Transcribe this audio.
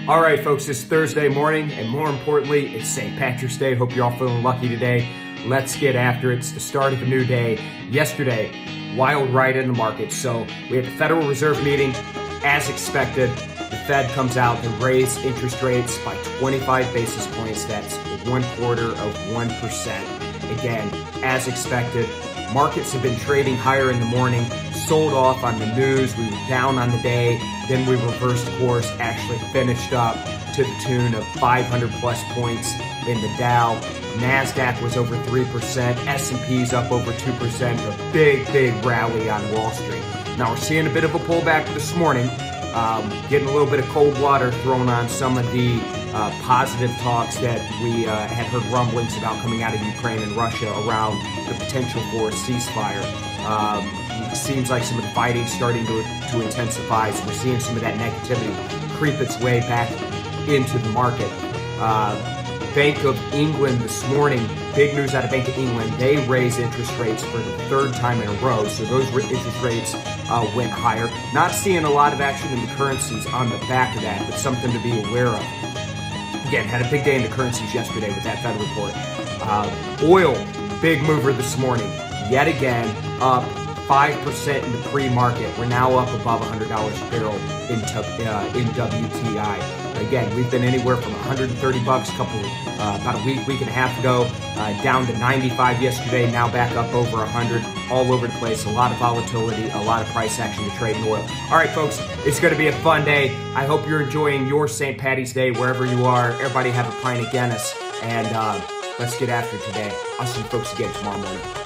All right, folks, it's Thursday morning, and more importantly, it's St. Patrick's Day. Hope you're all feeling lucky today. Let's get after it. It's the start of a new day. Yesterday, wild ride in the market. So we had the Federal Reserve meeting. As expected, the Fed comes out and raise interest rates by 25 basis points. That's 0.25%. Again, as expected. Markets have been trading higher in the morning, sold off on the news. We were down on the day. Then we reversed course, actually finished up to the tune of 500 plus points in the Dow. Nasdaq was over 3%. S&P's up over 2%. A big rally on Wall Street. Now we're seeing a bit of a pullback this morning. Getting a little bit of cold water thrown on some of the positive talks that we had heard rumblings about coming out of Ukraine and Russia around the potential for a ceasefire. It seems like some of the fighting starting to intensify, so we're seeing some of that negativity creep its way back into the market. Bank of England this morning, big news out of Bank of England, they raised interest rates for the third time in a row, so those interest rates went higher. Not seeing a lot of action in the currencies on the back of that, but something to be aware of. Again, had a big day in the currencies yesterday with that Fed report. Oil, big mover this morning, yet again, up 5% in the pre-market. We're now up above $100 a barrel in WTI. Again, we've been anywhere from $130 about a week and a half ago, down to 95 yesterday, now back up over 100, all over the place. A lot of volatility, a lot of price action to trade in oil. All right, folks, it's going to be a fun day. I hope you're enjoying your St. Patty's Day wherever you are. Everybody have a pint of Guinness, and let's get after it today. I'll see you folks again tomorrow morning.